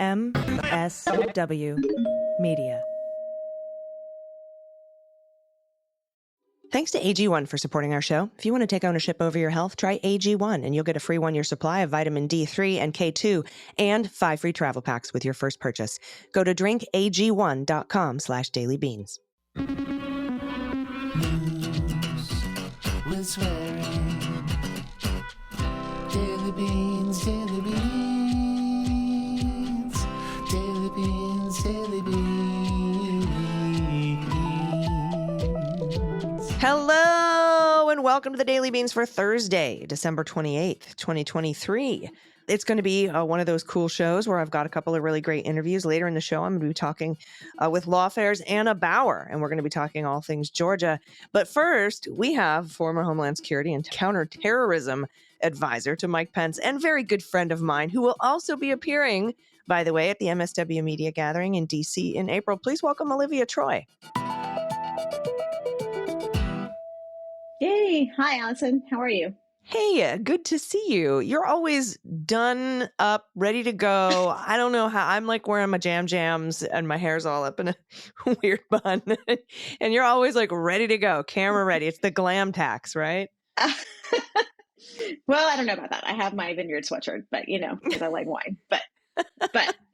MSW Media. Thanks to AG1 for supporting our show. If you want to take ownership over your health, try AG1 and you'll get a free 1-year supply of vitamin D3 and K2 and 5 free travel packs with your first purchase. Go to drinkag1.com/dailybeans. News with swearing. Daily beans, daily beans. Daily beans, daily beans. Hello and welcome to the Daily Beans for Thursday, December 28th, 2023. It's going to be one of those cool shows where I've got a couple of really great interviews. Later in the show, I'm going to be talking with Lawfare's Anna Bauer, and we're going to be talking all things Georgia. But first, we have former Homeland Security and counterterrorism advisor to Mike Pence and very good friend of mine who will also be appearing, by the way, at the MSW Media Gathering in D.C. in April. Please welcome Olivia Troye. Yay. Hi, Allison. How are you? Hey, good to see you. You're always done up, ready to go. I don't know how. I'm like wearing my jams and my hair's all up in a weird bun. And you're always like ready to go, camera ready. It's the glam tax, right? Well, I don't know about that. I have my vineyard sweatshirt, but because I like wine. But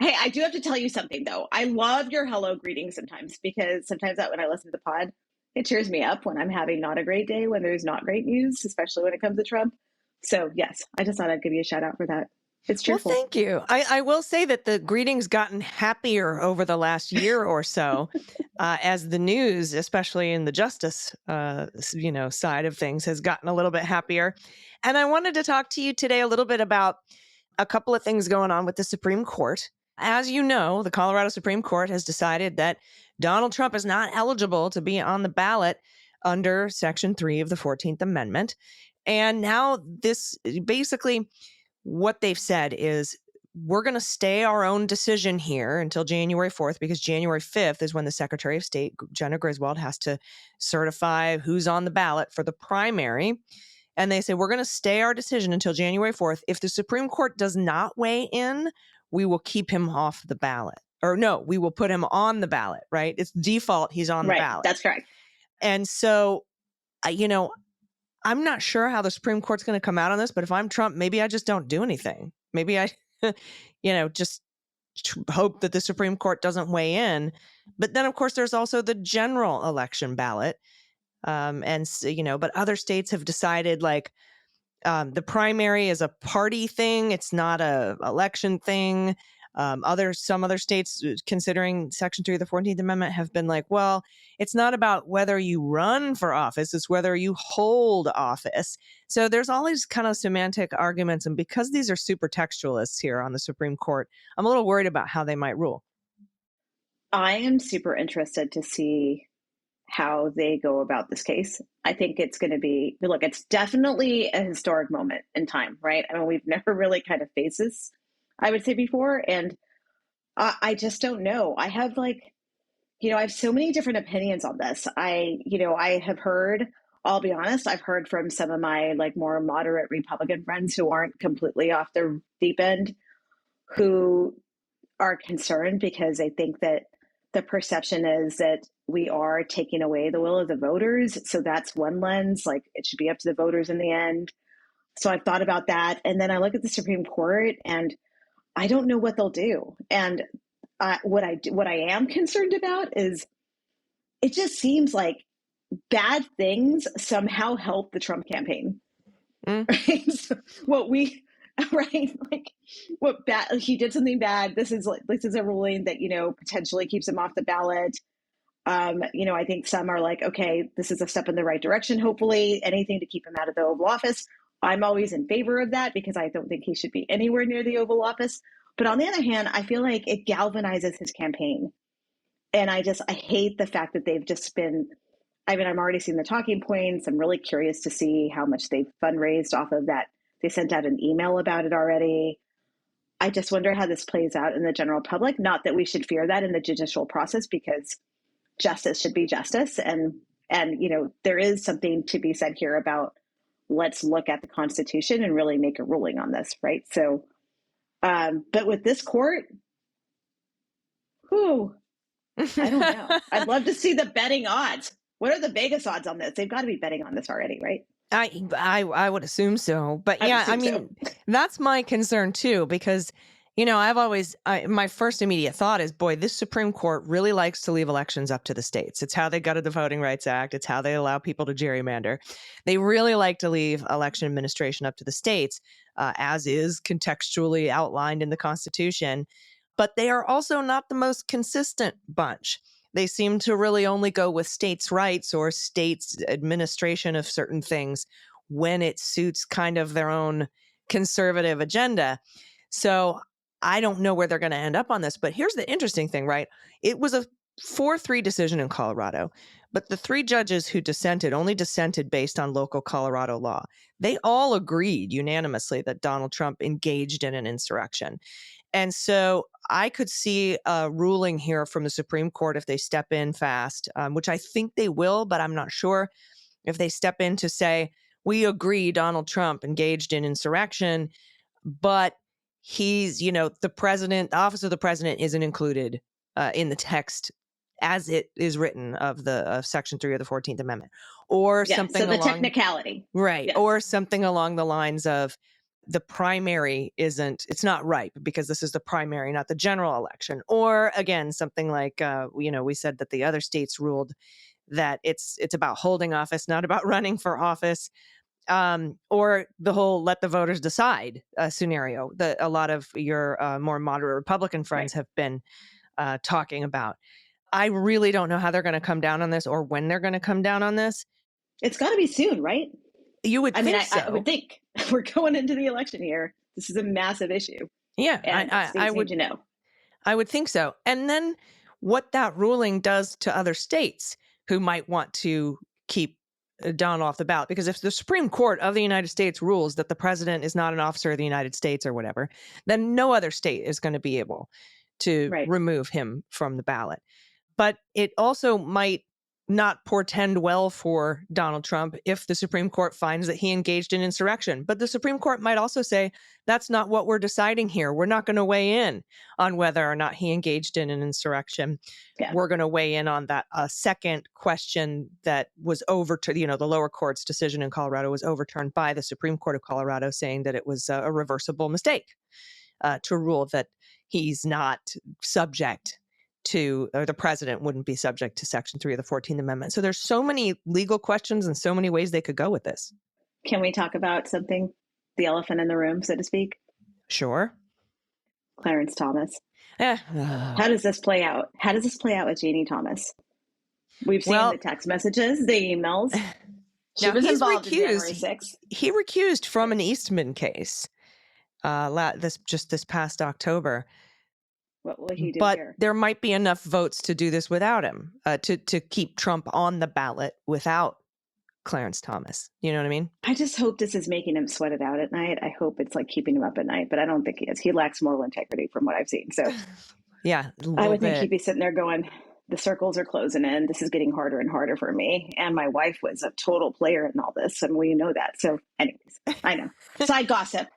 hey, I do have to tell you something though. I love your hello greetings sometimes because sometimes when I listen to the pod, it cheers me up when I'm having not a great day, when there's not great news, especially when it comes to Trump. So yes, I just thought I'd give you a shout out for that. It's cheerful. Well, thank you. I will say that the greetings gotten happier over the last year or so as the news, especially in the justice, side of things has gotten a little bit happier. And I wanted to talk to you today a little bit about a couple of things going on with the Supreme Court. As you know, the Colorado Supreme Court has decided that Donald Trump is not eligible to be on the ballot under Section 3 of the 14th Amendment. And now this basically what they've said is we're going to stay our own decision here until January 4th, because January 5th is when the Secretary of State, Jenna Griswold, has to certify who's on the ballot for the primary. And they say we're going to stay our decision until January 4th. If the Supreme Court does not weigh in, we will keep him off the ballot. Or no, we will put him on the ballot, right? It's default, he's on the ballot. That's correct. And so, I'm not sure how the Supreme Court's going to come out on this, but if I'm Trump, maybe I just don't do anything. Maybe I, just hope that the Supreme Court doesn't weigh in. But then, of course, there's also the general election ballot. But other states have decided the primary is a party thing. It's not a election thing. Some other states considering Section 3 of the 14th Amendment have been like, well, it's not about whether you run for office, it's whether you hold office. So there's all these kind of semantic arguments. And because these are super textualists here on the Supreme Court, I'm a little worried about how they might rule. I am super interested to see how they go about this case. I think it's going to be, look, it's definitely a historic moment in time, right? I mean, we've never really kind of faced this, I would say, before. And I just don't know. I have I have so many different opinions on this. I have heard, I'll be honest, I've heard from some of my more moderate Republican friends who aren't completely off the deep end, who are concerned because they think that the perception is that we are taking away the will of the voters. So that's one lens, it should be up to the voters in the end. So I've thought about that. And then I look at the Supreme Court and I don't know what they'll do. And what I am concerned about is it just seems like bad things somehow help the Trump campaign. Right? So he did something bad. This is a ruling that, potentially keeps him off the ballot. I think some are like, okay, this is a step in the right direction. Hopefully anything to keep him out of the Oval Office. I'm always in favor of that because I don't think he should be anywhere near the Oval Office. But on the other hand, I feel like it galvanizes his campaign. And I hate the fact that they've just been, I'm already seeing the talking points. I'm really curious to see how much they've fundraised off of that. They sent out an email about it already. I just wonder how this plays out in the general public. Not that we should fear that in the judicial process, because justice should be justice. And there is something to be said here about let's look at the Constitution and really make a ruling on this, right? So, but with this court, Whew. I don't know. I'd love to see the betting odds. What are the Vegas odds on this? They've got to be betting on this already, right? I would assume so. But I would yeah, I assume so. mean, that's my concern too, because, my first immediate thought is, boy, this Supreme Court really likes to leave elections up to the states. It's how they gutted the Voting Rights Act. It's how they allow people to gerrymander. They really like to leave election administration up to the states, as is contextually outlined in the Constitution. But they are also not the most consistent bunch. They seem to really only go with states' rights or states' administration of certain things when it suits kind of their own conservative agenda. So I don't know where they're going to end up on this. But here's the interesting thing, right? It was a 4-3 decision in Colorado, but the 3 judges who dissented only dissented based on local Colorado law. They all agreed unanimously that Donald Trump engaged in an insurrection. And so I could see a ruling here from the Supreme Court if they step in fast, which I think they will, but I'm not sure. If they step in to say, we agree Donald Trump engaged in insurrection, but he's, the president, the office of the president isn't included in the text as it is written of Section 3 of the 14th Amendment, or something so the along technicality, right, yes. or something along the lines of the primary it's not ripe because this is the primary, not the general election, or again something like we said that the other states ruled that it's about holding office, not about running for office. Or the whole let the voters decide scenario that a lot of your more moderate Republican friends have been talking about. I really don't know how they're going to come down on this or when they're going to come down on this. It's got to be soon, right? You would think so. I would think we're going into the election year. This is a massive issue. Yeah, and I would know. I would think so. And then what that ruling does to other states who might want to keep Donald off the ballot, because if the Supreme Court of the United States rules that the president is not an officer of the United States or whatever, then no other state is going to be able to remove him from the ballot. But it also might not portend well for Donald Trump if the Supreme Court finds that he engaged in insurrection. But the Supreme Court might also say, that's not what we're deciding here. We're not going to weigh in on whether or not he engaged in an insurrection. Yeah. We're going to weigh in on that second question that was overturned. The lower court's decision in Colorado was overturned by the Supreme Court of Colorado, saying that it was a reversible mistake to rule that he's not subject to, or the president wouldn't be subject to Section 3 of the 14th Amendment. So there's so many legal questions and so many ways they could go with this. Can we talk about something, the elephant in the room, so to speak? Sure. Clarence Thomas. How does this play out? How does this play out with Jeannie Thomas? We've seen the text messages, the emails. She was involved in January 6th. He recused from an Eastman case this past October. What will he do but here? There might be enough votes to do this without him, to keep Trump on the ballot without Clarence Thomas. You know what I mean? I just hope this is making him sweat it out at night. I hope it's like keeping him up at night, but I don't think he is. He lacks moral integrity from what I've seen. So yeah, I would think he'd be sitting there going, the circles are closing in. This is getting harder and harder for me. And my wife was a total player in all this. And we know that. So anyways, I know. Side gossip.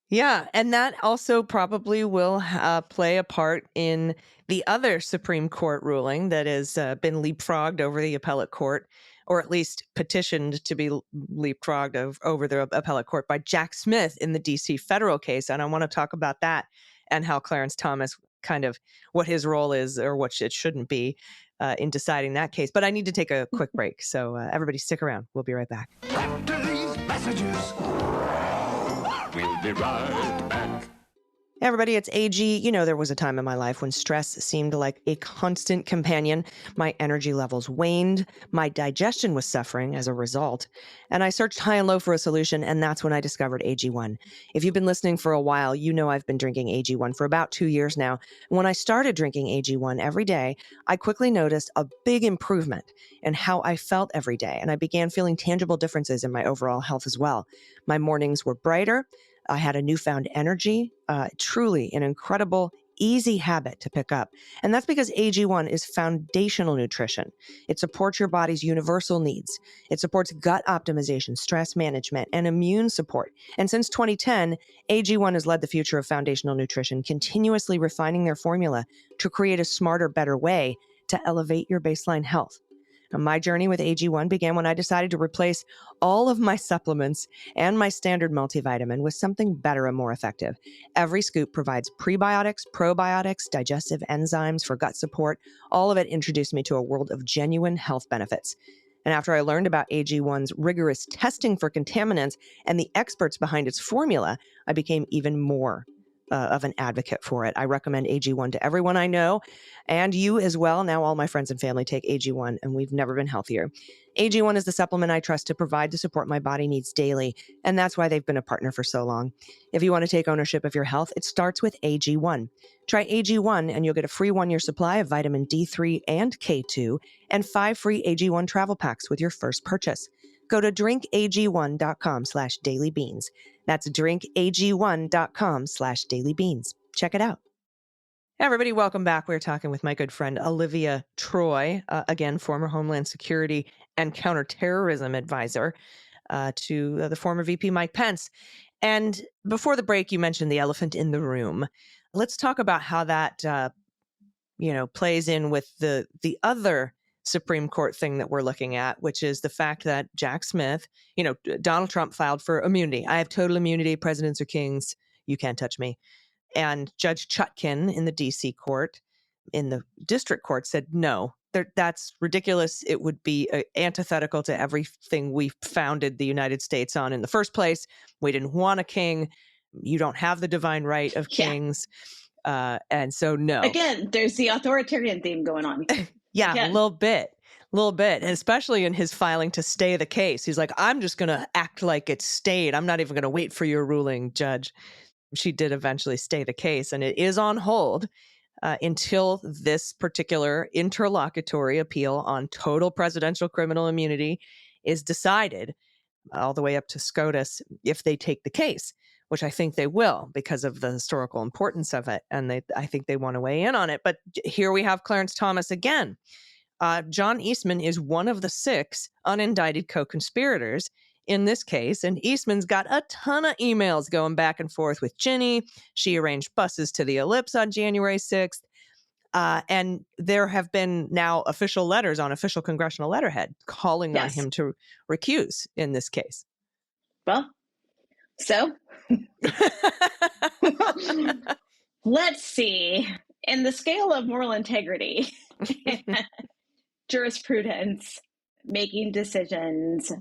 Yeah, and that also probably will play a part in the other Supreme Court ruling that has been leapfrogged over the appellate court, or at least petitioned to be leapfrogged over the appellate court by Jack Smith in the D.C. federal case. And I want to talk about that and how Clarence Thomas, kind of what his role is or what it shouldn't be in deciding that case. But I need to take a quick break. So everybody stick around. We'll be right back. After these messages, we'll be right back. Everybody, it's AG. There was a time in my life when stress seemed like a constant companion. My energy levels waned. My digestion was suffering as a result. And I searched high and low for a solution, and that's when I discovered AG1. If you've been listening for a while, you know I've been drinking AG1 for about 2 years now. And when I started drinking AG1 every day, I quickly noticed a big improvement in how I felt every day, and I began feeling tangible differences in my overall health as well. My mornings were brighter. I had a newfound energy, truly an incredible easy habit to pick up. And that's because AG1 is foundational nutrition. It supports your body's universal needs. It supports gut optimization, stress management, and immune support. And since 2010, AG1 has led the future of foundational nutrition, continuously refining their formula to create a smarter, better way to elevate your baseline health. Now, my journey with AG1 began when I decided to replace all of my supplements and my standard multivitamin with something better and more effective. Every scoop provides prebiotics, probiotics, digestive enzymes for gut support. All of it introduced me to a world of genuine health benefits. And after I learned about AG1's rigorous testing for contaminants and the experts behind its formula, I became even more of an advocate for it. I recommend AG1 to everyone I know, and you as well. Now all my friends and family take AG1, and we've never been healthier. AG1 is the supplement I trust to provide the support my body needs daily, and that's why they've been a partner for so long. If you want to take ownership of your health, it starts with AG1. Try AG1, and you'll get a free 1-year supply of vitamin D3 and K2, and 5 free AG1 travel packs with your first purchase. Go to drinkag1.com/dailybeans. That's drinkag1.com/dailybeans. Check it out. Hey everybody, welcome back. We're talking with my good friend Olivia Troy, again, former Homeland Security and Counterterrorism Advisor to the former VP Mike Pence. And before the break, you mentioned the elephant in the room. Let's talk about how that plays in with the other Supreme Court thing that we're looking at, which is the fact that Jack Smith, Donald Trump filed for immunity. I have total immunity. Presidents are kings. You can't touch me. And Judge Chutkin in the D.C. court, in the district court, said, no, that's ridiculous. It would be antithetical to everything we founded the United States on in the first place. We didn't want a king. You don't have the divine right of kings. And so, no. Again, there's the authoritarian theme going on. Yeah, a little bit. And especially in his filing to stay the case. He's like, I'm just going to act like it's stayed. I'm not even going to wait for your ruling, Judge. She did eventually stay the case, and it is on hold until this particular interlocutory appeal on total presidential criminal immunity is decided, all the way up to SCOTUS, if they take the case, which I think they will because of the historical importance of it. And I think they want to weigh in on it. But here we have Clarence Thomas again. John Eastman is one of the 6 unindicted co-conspirators in this case, and Eastman's got a ton of emails going back and forth with Ginny. She arranged buses to the Ellipse on January 6th. And there have been now official letters on official congressional letterhead calling on him to recuse in this case. Well, so let's see. In the scale of moral integrity, jurisprudence, making decisions,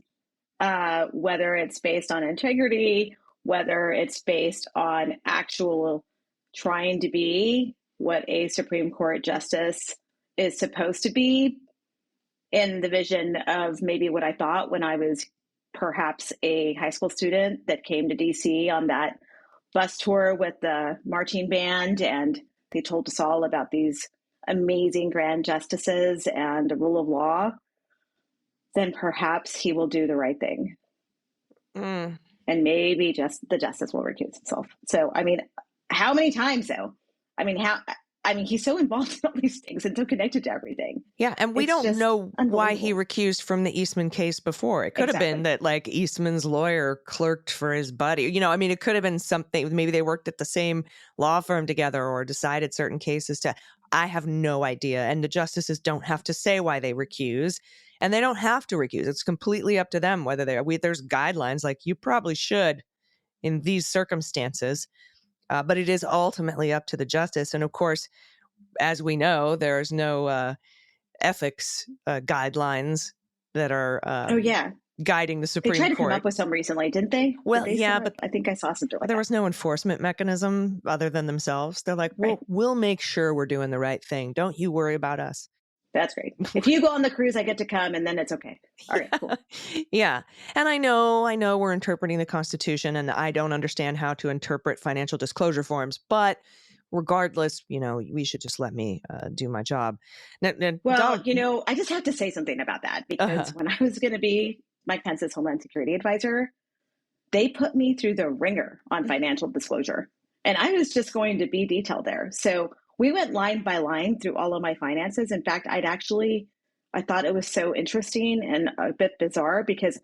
whether it's based on integrity, whether it's based on actual trying to be what a Supreme Court justice is supposed to be, in the vision of maybe what I thought when I was perhaps a high school student that came to DC on that bus tour with the marching band, and they told us all about these amazing grand justices and the rule of law, then perhaps he will do the right thing. And maybe just the justice will recuse himself. So, I mean, how many times though? He's so involved in all these things and so connected to everything. Yeah, and we don't know why he recused from the Eastman case before. It could have been that, like, Eastman's lawyer clerked for his buddy. It could have been something. Maybe they worked at the same law firm together or decided certain cases to. I have no idea. And the justices don't have to say why they recuse. And they don't have to recuse. It's completely up to them whether there's guidelines like you probably should in these circumstances. But it is ultimately up to the justice. And of course, as we know, there's no ethics guidelines that are guiding the Supreme Court. They tried to come up with some recently, didn't they? Well, but I think I saw something like there that. was no enforcement mechanism other than themselves. They're like, we'll make sure we're doing the right thing. Don't you worry about us. That's great. If you go on the cruise, I get to come, and then it's okay. All right, cool. Yeah. And I know we're interpreting the Constitution, and I don't understand how to interpret financial disclosure forms, but regardless, we should just let me do my job. I just have to say something about that, because when I was going to be Mike Pence's Homeland Security Advisor, they put me through the ringer on financial disclosure. And I was just going to be detailed there. So we went line by line through all of my finances. In fact, I thought it was so interesting and a bit bizarre because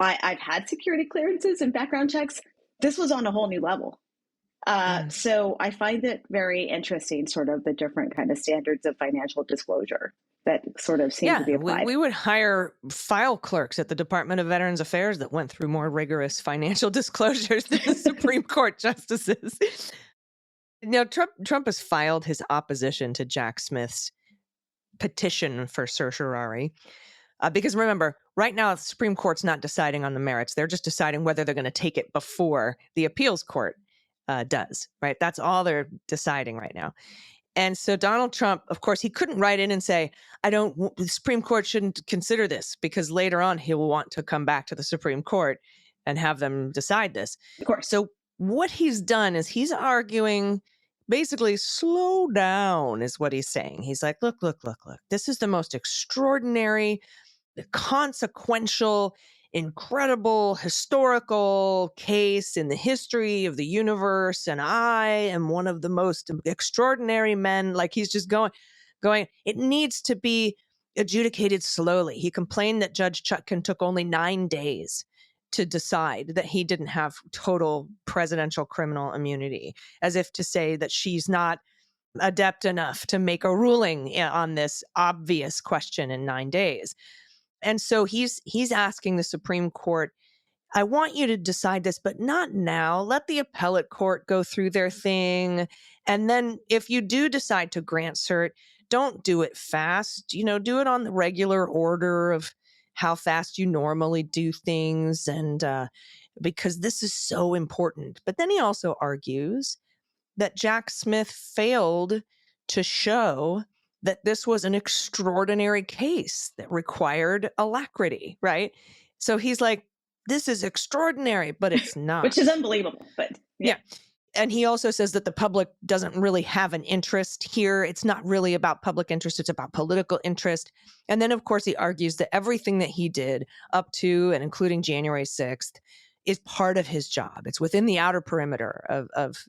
I've had security clearances and background checks. This was on a whole new level. So I find it very interesting, sort of the different kind of standards of financial disclosure that sort of seem to be applied. We would hire file clerks at the Department of Veterans Affairs that went through more rigorous financial disclosures than the Supreme Court justices. Now, Trump has filed his opposition to Jack Smith's petition for certiorari. Because remember, right now, the Supreme Court's not deciding on the merits. They're just deciding whether they're going to take it before the appeals court does, right? That's all they're deciding right now. And so Donald Trump, of course, he couldn't write in and say, the Supreme Court shouldn't consider this, because later on he will want to come back to the Supreme Court and have them decide this. Of course. So what he's done is he's arguing, basically, slow down is what he's saying. He's like, look. This is the most extraordinary, consequential, incredible, historical case in the history of the universe. And I am one of the most extraordinary men. Like, he's just going, it needs to be adjudicated slowly. He complained that Judge Chutkan took only 9 days to decide that he didn't have total presidential criminal immunity, as if to say that she's not adept enough to make a ruling on this obvious question in 9 days. And so he's asking the Supreme Court, I want you to decide this, but not now. Let the appellate court go through their thing. And then if you do decide to grant cert, don't do it fast. Do it on the regular order of how fast you normally do things. And because this is so important. But then he also argues that Jack Smith failed to show that this was an extraordinary case that required alacrity, right? So he's like, this is extraordinary, but it's not. Which is unbelievable, but yeah. And he also says that the public doesn't really have an interest here. It's not really about public interest. It's about political interest. And then, of course, he argues that everything that he did up to and including January 6th is part of his job. It's within the outer perimeter of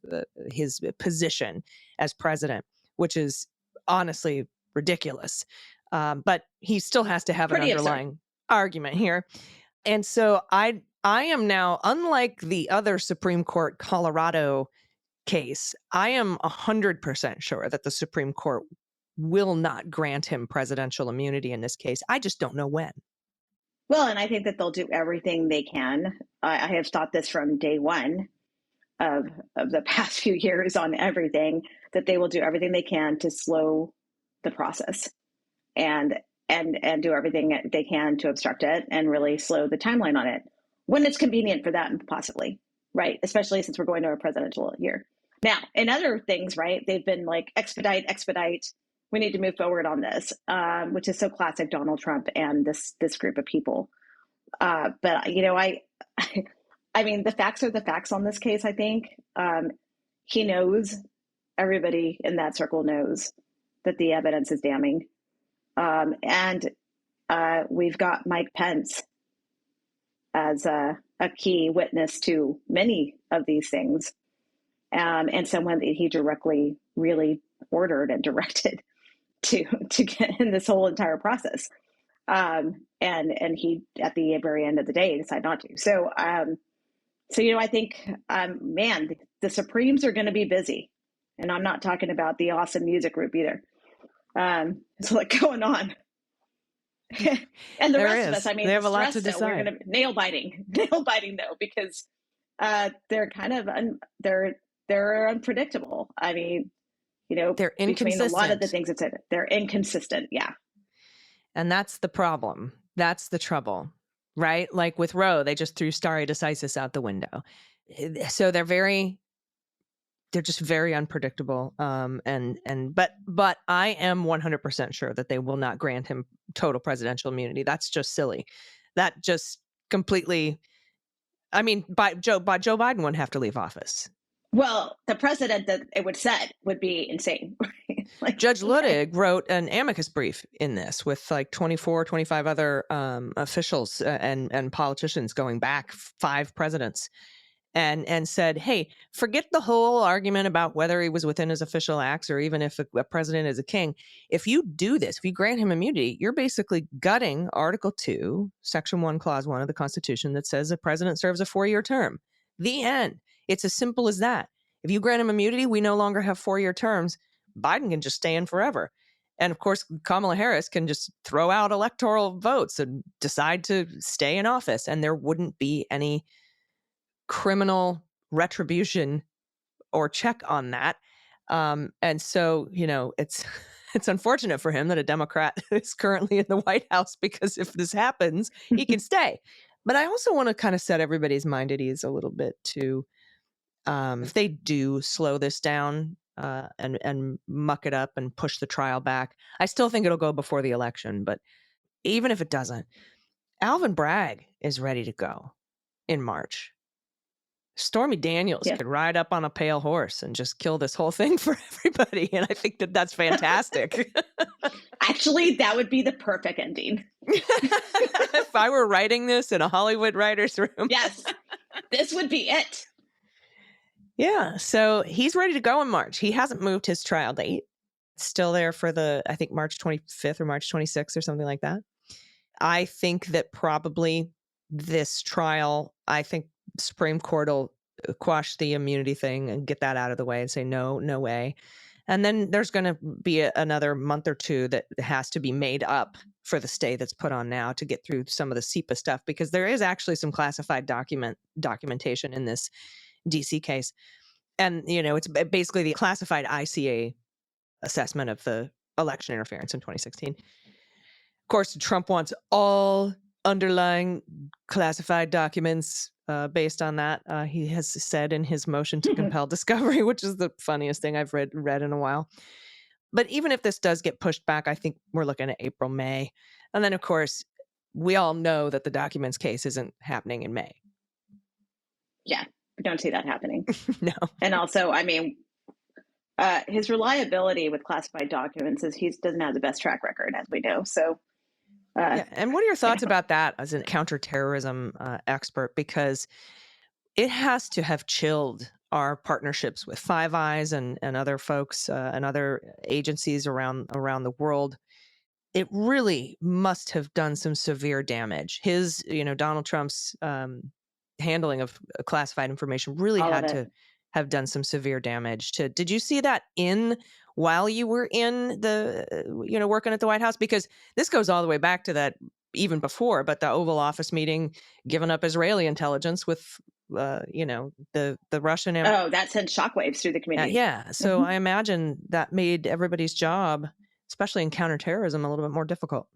his position as president, which is honestly ridiculous. But he still has to have an underlying argument here. And so I am now, unlike the other Supreme Court Colorado case, I am 100% sure that the Supreme Court will not grant him presidential immunity in this case. I just don't know when. Well, and I think that they'll do everything they can. I have thought this from day one of the past few years on everything, that they will do everything they can to slow the process and do everything they can to obstruct it and really slow the timeline on it when it's convenient for them, possibly, right? Especially since we're going to a presidential year. Now, in other things, right, they've been like, expedite. We need to move forward on this, which is so classic Donald Trump and this group of people. But, I mean, the facts are the facts on this case, I think. He knows, everybody in that circle knows that the evidence is damning. And we've got Mike Pence as a key witness to many of these things, and someone that he directly really ordered and directed to get in this whole entire process. And he, at the very end of the day, decided not to. So, I think, man, the Supremes are going to be busy. And I'm not talking about the awesome music group either. It's like going on. And the rest of us, I mean, they have a lot to decide. We're going to nail biting though, because they're kind of they're unpredictable. I mean, they're inconsistent. Between a lot of the things that said, they're inconsistent. Yeah. And that's the problem. That's the trouble, right? Like with Roe, they just threw stare decisis out the window. So they're just very unpredictable. But I am 100% sure that they will not grant him total presidential immunity. That's just silly. That just completely, I mean, Joe Biden wouldn't have to leave office. Well, the precedent that it would set would be insane. Like, Judge Luttig wrote an amicus brief in this with like 24, 25 other officials and politicians going back 5 presidents. and said, hey, forget the whole argument about whether he was within his official acts or even if a president is a king. If you do this, if you grant him immunity, you're basically gutting Article 2, Section 1, Clause 1 of the Constitution that says a president serves a 4-year term. The end. It's as simple as that. If you grant him immunity, we no longer have 4-year terms. Biden can just stay in forever. And of course, Kamala Harris can just throw out electoral votes and decide to stay in office, and there wouldn't be any criminal retribution or check on that. And so, it's unfortunate for him that a Democrat is currently in the White House, because if this happens, he can stay. But I also want to kind of set everybody's mind at ease a little bit too. If they do slow this down and muck it up and push the trial back, I still think it'll go before the election. But even if it doesn't, Alvin Bragg is ready to go in March. Stormy Daniels could ride up on a pale horse and just kill this whole thing for everybody. And I think that that's fantastic. Actually, that would be the perfect ending. If I were writing this in a Hollywood writer's room. Yes, this would be it. Yeah. So he's ready to go in March. He hasn't moved his trial date. It's still there for I think March 25th or March 26th or something like that. I think that probably this trial, Supreme Court will quash the immunity thing and get that out of the way and say, no way. And then there's going to be another month or two that has to be made up for the stay that's put on now to get through some of the SEPA stuff, because there is actually some classified documentation in this DC case. And, it's basically the classified ICA assessment of the election interference in 2016. Of course, Trump wants all underlying classified documents based on that. He has said in his motion to compel discovery, which is the funniest thing I've read in a while. But even if this does get pushed back, I think we're looking at April, May. And then, of course, we all know that the documents case isn't happening in May. Yeah, we don't see that happening. No. And also, his reliability with classified documents is he doesn't have the best track record, as we know. So, and what are your thoughts about that as a counterterrorism expert? Because it has to have chilled our partnerships with Five Eyes and other folks and other agencies around the world. It really must have done some severe damage. His, Donald Trump's handling of classified information really had to have done some severe damage to. Did you see that while you were in working at the White House? Because this goes all the way back to that even before, but the Oval Office meeting, giving up Israeli intelligence with, the Russian. That sent shockwaves through the community. Yeah. So I imagine that made everybody's job, especially in counterterrorism, a little bit more difficult.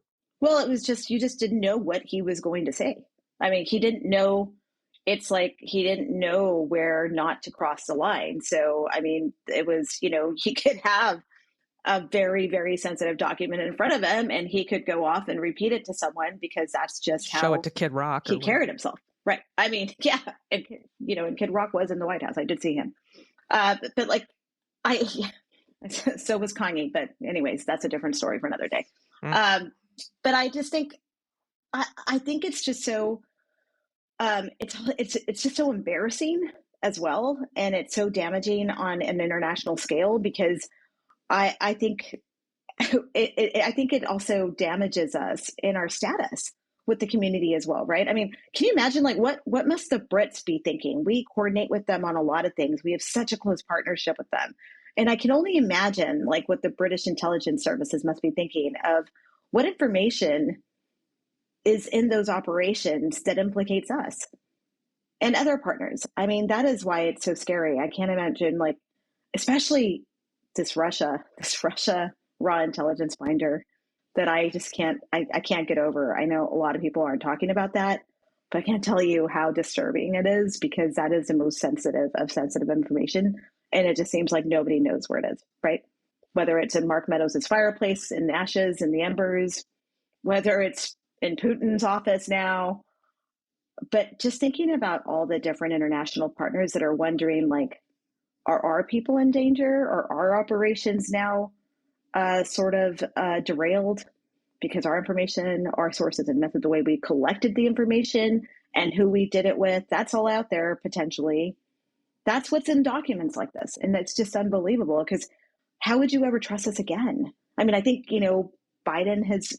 Well, it was just, you just didn't know what he was going to say. He didn't know. It's like he didn't know where not to cross the line. So, it was, he could have a very, very sensitive document in front of him and he could go off and repeat it to someone because that's just how. Show it to Kid Rock. He carried himself. Right. Yeah. And, and Kid Rock was in the White House. I did see him. So was Kanye. But anyways, that's a different story for another day. But I just think, I think it's just so, it's just so embarrassing as well. And it's so damaging on an international scale because I think it also damages us in our status with the community as well, right? Can you imagine what must the Brits be thinking? We coordinate with them on a lot of things. We have such a close partnership with them. And I can only imagine what the British intelligence services must be thinking of what information is in those operations that implicates us and other partners. That is why it's so scary. I can't imagine especially this Russia raw intelligence finder that I just can't get over. I know a lot of people aren't talking about that, but I can't tell you how disturbing it is because that is the most sensitive of sensitive information. And it just seems like nobody knows where it is, right? Whether it's in Mark Meadows' fireplace, in the ashes, in the embers, whether it's in Putin's office now. But just thinking about all the different international partners that are wondering, are our people in danger? Are our operations now derailed because our information, our sources and method, the way we collected the information and who we did it with. That's all out there potentially. That's what's in documents like this. And it's just unbelievable, because how would you ever trust us again? I mean, I think, Biden has,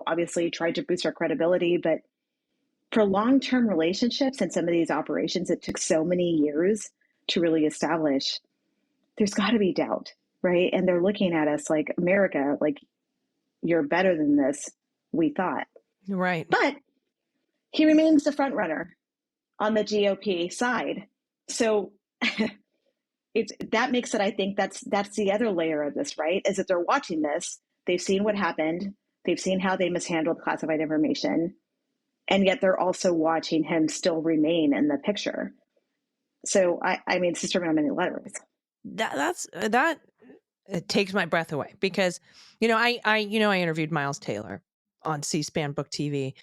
obviously tried to boost our credibility, but for long-term relationships and some of these operations, it took so many years to really establish. There's got to be doubt, right? And they're looking at us like, America, like, you're better than this, we thought. Right. But he remains the front runner on the GOP side. So that makes it, I think that's the other layer of this, right? Is that they're watching this, they've seen what happened, they've seen how they mishandled classified information, and yet they're also watching him still remain in the picture. So I mean, it's just on many levels. That it takes my breath away, because I interviewed Miles Taylor on C-SPAN Book TV,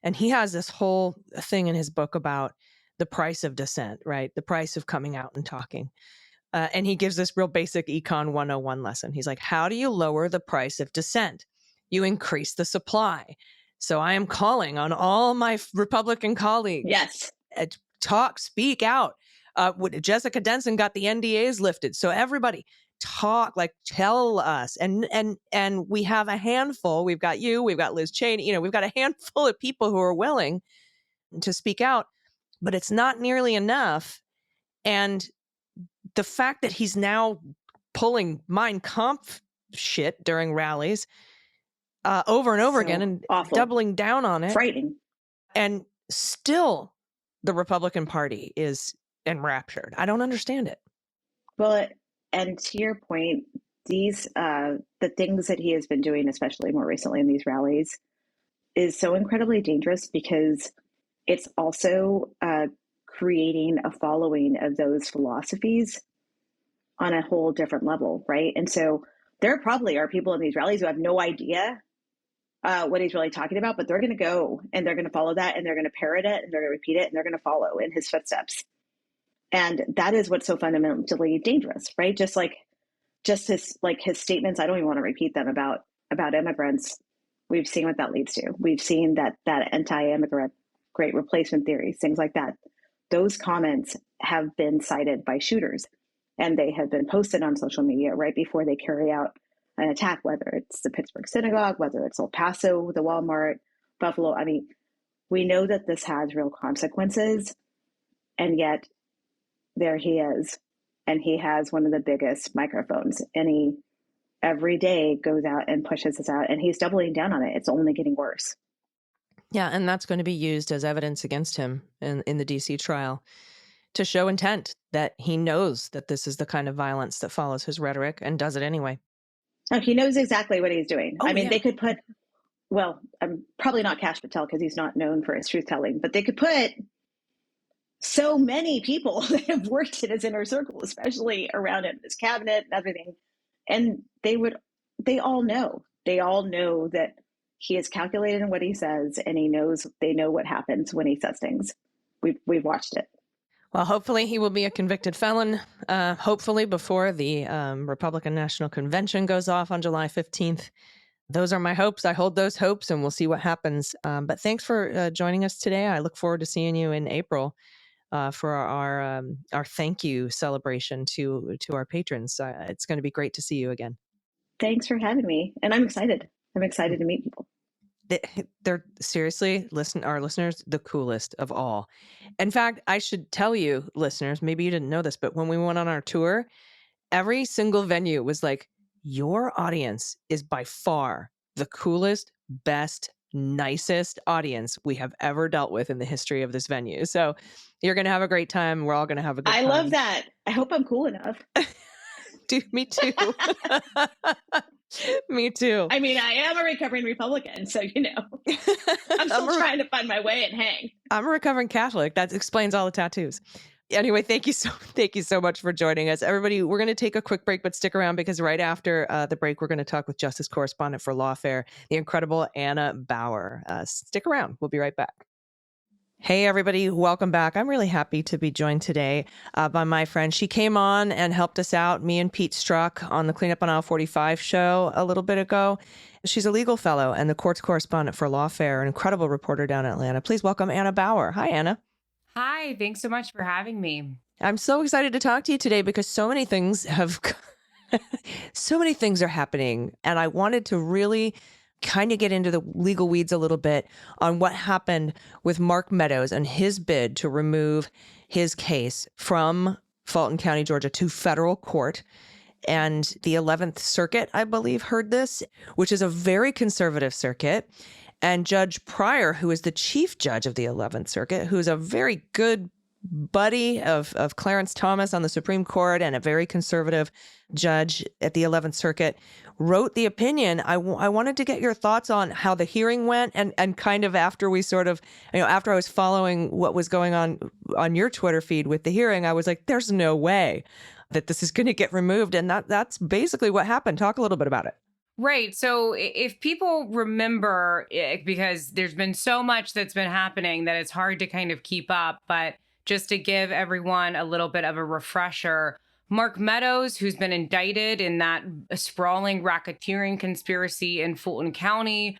and he has this whole thing in his book about the price of dissent, right? The price of coming out and talking. And he gives this real basic Econ 101 lesson. He's like, how do you lower the price of dissent? You increase the supply. So I am calling on all my Republican colleagues. Yes. Speak out. Jessica Denson got the NDAs lifted. So everybody talk, tell us. And we have a handful. We've got you, we've got Liz Cheney, we've got a handful of people who are willing to speak out, but it's not nearly enough. And the fact that he's now pulling Mein Kampf shit during rallies over and over again, and awful. Doubling down on it. Frightening. And still the Republican Party is enraptured. I don't understand it. Well, and to your point, these the things that he has been doing, especially more recently in these rallies, is so incredibly dangerous, because it's also creating a following of those philosophies on a whole different level, right? And so there probably are people in these rallies who have no idea what he's really talking about, but they're going to go and they're going to follow that, and they're going to parrot it, and they're going to repeat it, and they're going to follow in his footsteps. And that is what's so fundamentally dangerous, right? Just his statements. I don't even want to repeat them about immigrants. We've seen what that leads to. We've seen that anti-immigrant great replacement theories, things like that. Those comments have been cited by shooters, and they have been posted on social media right before they carry out an attack, whether it's the Pittsburgh synagogue, whether it's El Paso, the Walmart, Buffalo. I mean, we know that this has real consequences, and yet there he is, and he has one of the biggest microphones, and he every day goes out and pushes this out, and he's doubling down on it. It's only getting worse. Yeah, and that's going to be used as evidence against him in the DC trial to show intent, that he knows that this is the kind of violence that follows his rhetoric and does it anyway. Oh, he knows exactly what he's doing. Oh, I mean, yeah. They could put, probably not Kash Patel, because he's not known for his truth-telling, but they could put so many people that have worked in his inner circle, especially around him, his cabinet and everything. And they all know that he is calculated in what he says, and they know what happens when he says things. We've watched it. Well, hopefully he will be a convicted felon, hopefully before the Republican National Convention goes off on July 15th. Those are my hopes. I hold those hopes, and we'll see what happens. But thanks for joining us today. I look forward to seeing you in April for our thank you celebration to our patrons. It's going to be great to see you again. Thanks for having me. And I'm excited. I'm excited to meet people. They're seriously, our listeners, the coolest of all. In fact, I should tell you, listeners, maybe you didn't know this, but when we went on our tour, every single venue was like, your audience is by far the coolest, best, nicest audience we have ever dealt with in the history of this venue. So you're going to have a great time. We're all going to have a good time. I love that. I hope I'm cool enough. Dude, me too. Me too. I mean, I am a recovering Republican, so I'm still trying to find my way and hang. I'm a recovering Catholic. That explains all the tattoos. Anyway, thank you so much for joining us. Everybody, we're going to take a quick break, but stick around, because right after the break, we're going to talk with Justice Correspondent for Lawfare, the incredible Anna Bauer. Stick around. We'll be right back. Hey, everybody. Welcome back. I'm really happy to be joined today by my friend. She came on and helped us out, me and Pete Strzok, on the Cleanup on Aisle 45 show a little bit ago. She's a legal fellow and the courts correspondent for Lawfare, an incredible reporter down in Atlanta. Please welcome Anna Bauer. Hi, Anna. Hi, thanks so much for having me. I'm so excited to talk to you today because so many things are happening. And I wanted to really kind of get into the legal weeds a little bit on what happened with Mark Meadows and his bid to remove his case from Fulton County, Georgia, to federal court. And the 11th Circuit, I believe, heard this, which is a very conservative circuit. And Judge Pryor, who is the chief judge of the 11th Circuit, who is a very good buddy of Clarence Thomas on the Supreme Court and a very conservative judge at the 11th Circuit, wrote the opinion. I wanted to get your thoughts on how the hearing went and kind of after we sort of, after I was following what was going on your Twitter feed with the hearing, I was like, there's no way that this is going to get removed. And that's basically what happened. Talk a little bit about it. Right. So if people remember, because there's been so much that's been happening that it's hard to kind of keep up, but just to give everyone a little bit of a refresher, Mark Meadows, who's been indicted in that sprawling racketeering conspiracy in Fulton County,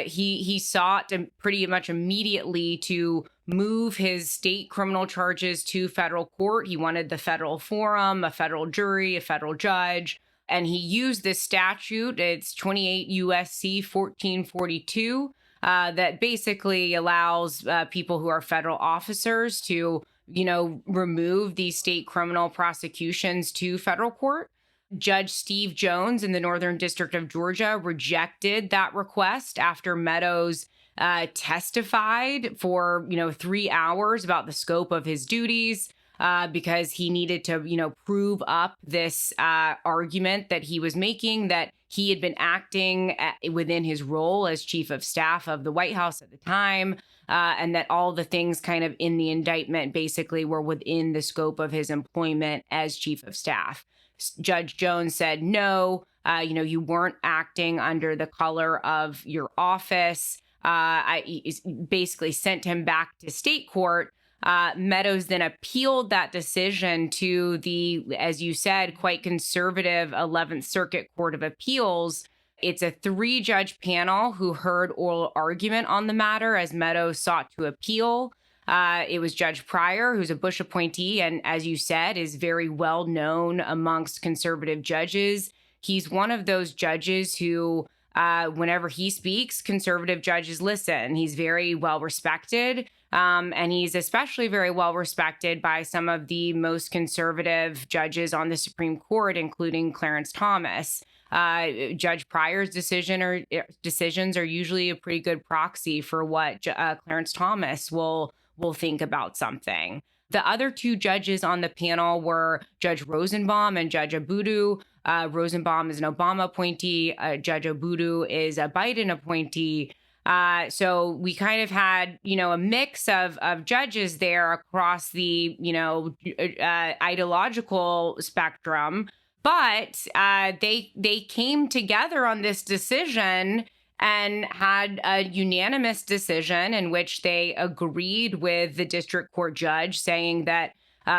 he sought pretty much immediately to move his state criminal charges to federal court. He wanted the federal forum, a federal jury, a federal judge. And he used this statute, it's 28 USC 1442, that basically allows people who are federal officers to, remove these state criminal prosecutions to federal court. Judge Steve Jones in the Northern District of Georgia rejected that request after Meadows testified for, 3 hours about the scope of his duties. Because he needed to, prove up this argument that he was making, that he had been acting within his role as chief of staff of the White House at the time, and that all the things kind of in the indictment basically were within the scope of his employment as chief of staff. Judge Jones said, no, you weren't acting under the color of your office. I basically sent him back to state court. Meadows then appealed that decision to the, as you said, quite conservative 11th Circuit Court of Appeals. It's a 3-judge panel who heard oral argument on the matter as Meadows sought to appeal. It was Judge Pryor, who's a Bush appointee, and as you said, is very well known amongst conservative judges. He's one of those judges who, whenever he speaks, conservative judges listen. He's very well respected. And he's especially very well respected by some of the most conservative judges on the Supreme Court, including Clarence Thomas. Judge Pryor's decisions are usually a pretty good proxy for what Clarence Thomas will think about something. The other 2 judges on the panel were Judge Rosenbaum and Judge Abudu. Rosenbaum is an Obama appointee. Judge Abudu is a Biden appointee. So we kind of had, a mix of judges there across the, ideological spectrum. But they came together on this decision and had a unanimous decision in which they agreed with the district court judge saying that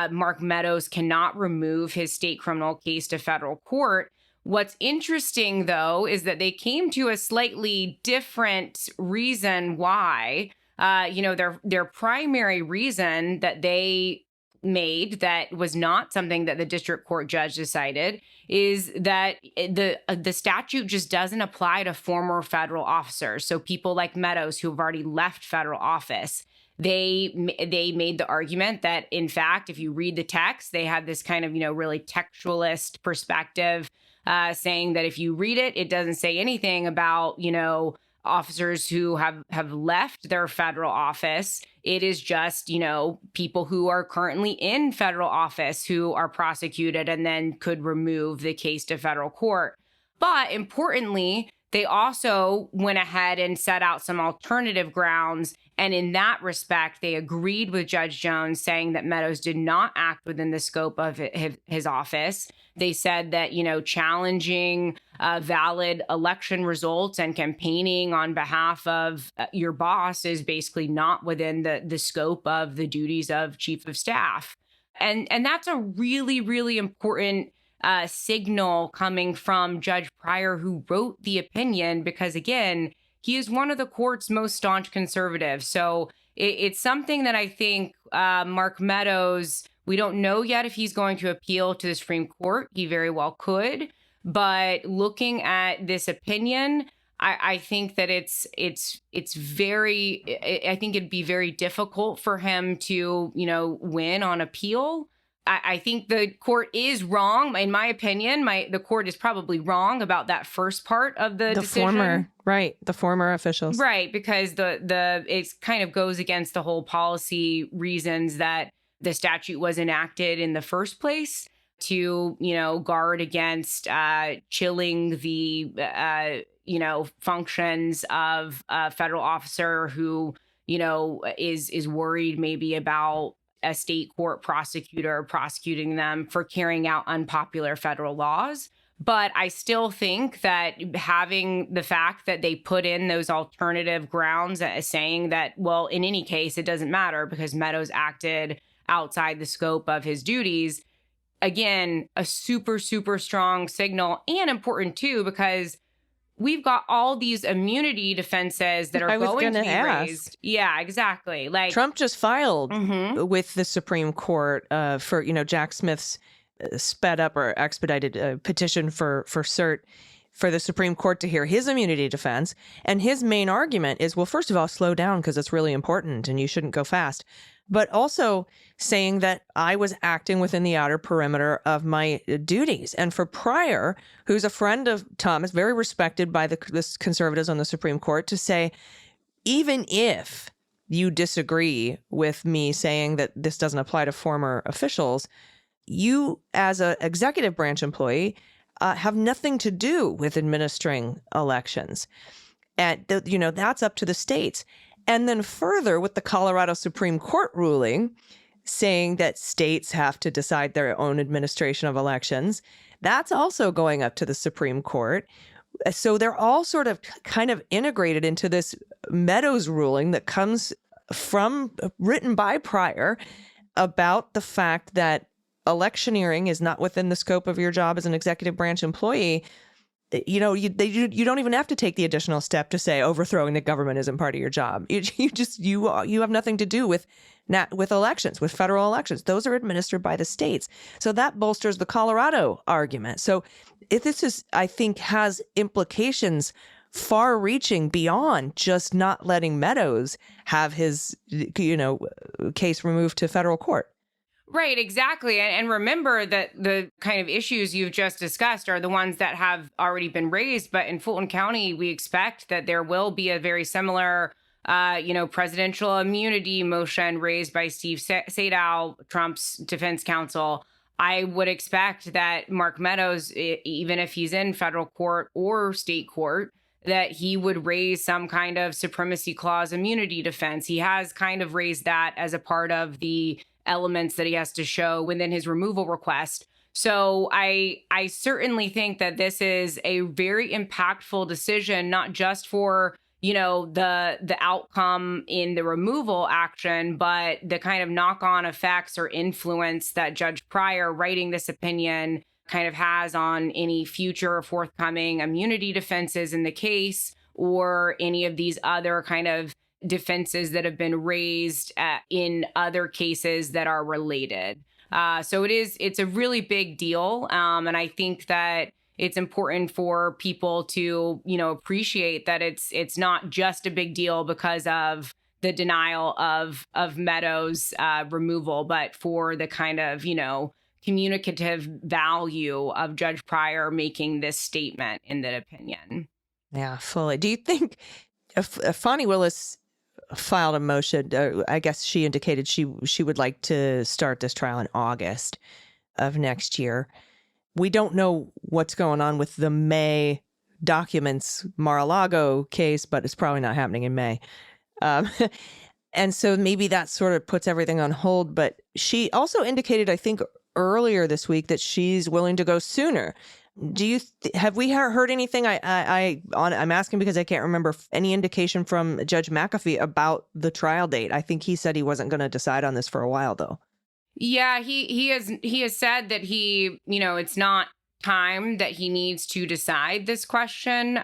Mark Meadows cannot remove his state criminal case to federal court. What's interesting, though, is that they came to a slightly different reason why. Their primary reason that they made that was not something that the district court judge decided is that the statute just doesn't apply to former federal officers. So people like Meadows who have already left federal office. They made the argument that, in fact, if you read the text, they had this kind of, really textualist perspective, saying that if you read it, it doesn't say anything about, officers who have left their federal office. It is just, people who are currently in federal office who are prosecuted and then could remove the case to federal court. But importantly, they also went ahead and set out some alternative grounds. And in that respect, they agreed with Judge Jones, saying that Meadows did not act within the scope of his office. They said that, challenging valid election results and campaigning on behalf of your boss is basically not within the scope of the duties of chief of staff. And that's a really, really important signal coming from Judge Pryor, who wrote the opinion, because, again, he is one of the court's most staunch conservatives. So it's something that I think Mark Meadows, we don't know yet if he's going to appeal to the Supreme Court. He very well could. But looking at this opinion, I think that it's very, I think it'd be very difficult for him to, win on appeal. I think the court is wrong. In my opinion, the court is probably wrong about that first part of the decision. The former officials. Right, because it kind of goes against the whole policy reasons that the statute was enacted in the first place to, guard against chilling the, functions of a federal officer who, is worried maybe about a state court prosecutor prosecuting them for carrying out unpopular federal laws. But I still think that having the fact that they put in those alternative grounds saying that, well, in any case, it doesn't matter because Meadows acted outside the scope of his duties. Again, a super, super strong signal, and important too, because we've got all these immunity defenses that are going to be raised. Yeah, exactly. Like Trump just filed with the Supreme Court for, Jack Smith's sped up or expedited petition for cert for the Supreme Court to hear his immunity defense. And his main argument is, well, first of all, slow down because it's really important and you shouldn't go fast. But also saying that I was acting within the outer perimeter of my duties. And for Pryor, who's a friend of Thomas, very respected by the conservatives on the Supreme Court, to say, even if you disagree with me saying that this doesn't apply to former officials, you as an executive branch employee have nothing to do with administering elections. And, that's up to the states. And then further, with the Colorado Supreme Court ruling saying that states have to decide their own administration of elections, that's also going up to the Supreme Court. So they're all sort of kind of integrated into this Meadows ruling that comes written by Pryor about the fact that electioneering is not within the scope of your job as an executive branch employee. You don't even have to take the additional step to say overthrowing the government isn't part of your job. You have nothing to do with elections, with federal elections. Those are administered by the states. So that bolsters the Colorado argument. So I think has implications far-reaching beyond just not letting Meadows have his, case removed to federal court. Right, exactly. And remember that the kind of issues you've just discussed are the ones that have already been raised. But in Fulton County, we expect that there will be a very similar, presidential immunity motion raised by Steve Sadow, Trump's defense counsel. I would expect that Mark Meadows, even if he's in federal court or state court, that he would raise some kind of supremacy clause immunity defense. He has kind of raised that as a part of the elements that he has to show within his removal request. So I certainly think that this is a very impactful decision, not just for, the outcome in the removal action, but the kind of knock-on effects or influence that Judge Pryor writing this opinion kind of has on any future forthcoming immunity defenses in the case, or any of these other kind of defenses that have been raised in other cases that are related. So it's a really big deal. And I think that it's important for people to, appreciate that it's not just a big deal because of the denial of Meadows' removal, but for the kind of, communicative value of Judge Pryor making this statement in the opinion. Yeah, fully. Do you think Fani Willis filed a motion? I guess she indicated she would like to start this trial in August of next year. We don't know what's going on with the May documents Mar-a-Lago case, but it's probably not happening in May. Um, and so maybe that sort of puts everything on hold. But she also indicated, I think, earlier this week that she's willing to go sooner. Do you have we heard anything? I'm asking because I can't remember any indication from Judge McAfee about the trial date. I think he said he wasn't going to decide on this for a while, though. Yeah, he has said that it's not time that he needs to decide this question.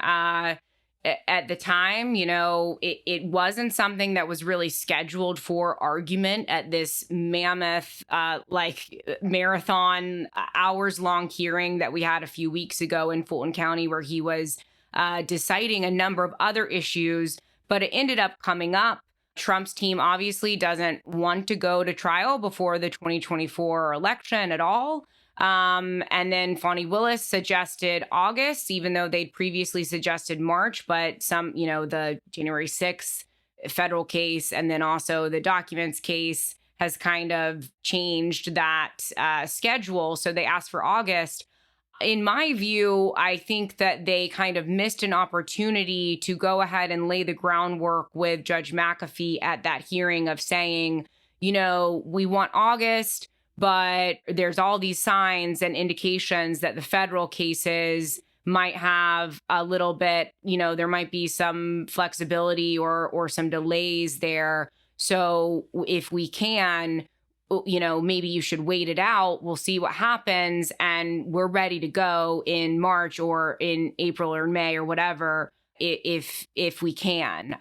At the time, it wasn't something that was really scheduled for argument at this mammoth, marathon, hours long hearing that we had a few weeks ago in Fulton County, where he was deciding a number of other issues, but it ended up coming up. Trump's team obviously doesn't want to go to trial before the 2024 election at all. And then Fani Willis suggested August, even though they'd previously suggested March, but the January 6th federal case and then also the documents case has kind of changed that schedule. So they asked for August. In my view, I think that they kind of missed an opportunity to go ahead and lay the groundwork with Judge McAfee at that hearing of saying, we want August, but there's all these signs and indications that the federal cases might have a little bit, there might be some flexibility or some delays there. So if we can, maybe you should wait it out. We'll see what happens. And we're ready to go in March or in April or May or whatever, if we can.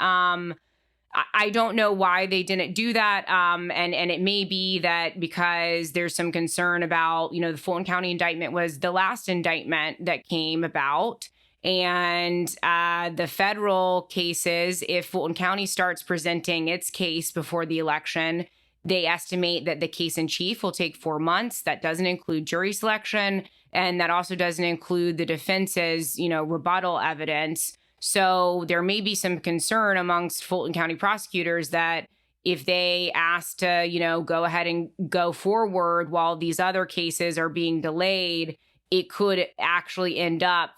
I don't know why they didn't do that. And it may be that because there's some concern about, the Fulton County indictment was the last indictment that came about. And the federal cases, if Fulton County starts presenting its case before the election, they estimate that the case in chief will take 4 months. That doesn't include jury selection. And that also doesn't include the defense's, rebuttal evidence. So there may be some concern amongst Fulton County prosecutors that if they ask to, go ahead and go forward while these other cases are being delayed, it could actually end up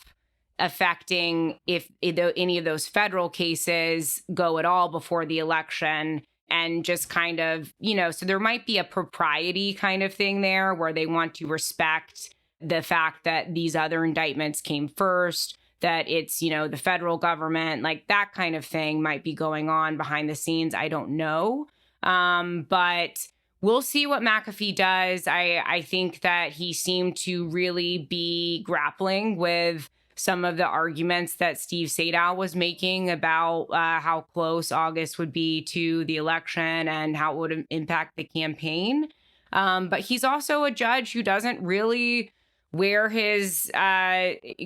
affecting if any of those federal cases go at all before the election. And just kind of, so there might be a propriety kind of thing there where they want to respect the fact that these other indictments came first, that it's, the federal government, like that kind of thing might be going on behind the scenes. I don't know. But we'll see what McAfee does. I think that he seemed to really be grappling with some of the arguments that Steve Sadow was making about how close August would be to the election and how it would impact the campaign. But he's also a judge who doesn't really wear his